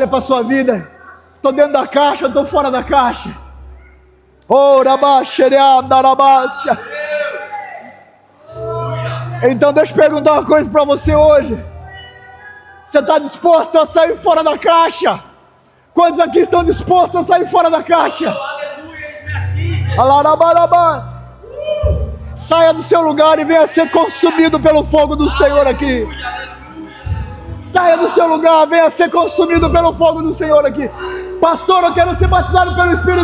para a sua vida. Estou dentro da caixa, estou fora da caixa. Então deixa eu perguntar uma coisa para você hoje. Você está disposto a sair fora da caixa? Quantos aqui estão dispostos a sair fora da caixa? Aleluia, Saia do seu lugar e venha ser consumido pelo fogo do Senhor aqui. Saia do seu lugar, venha ser consumido pelo fogo do Senhor aqui. Pastor, eu quero ser batizado pelo Espírito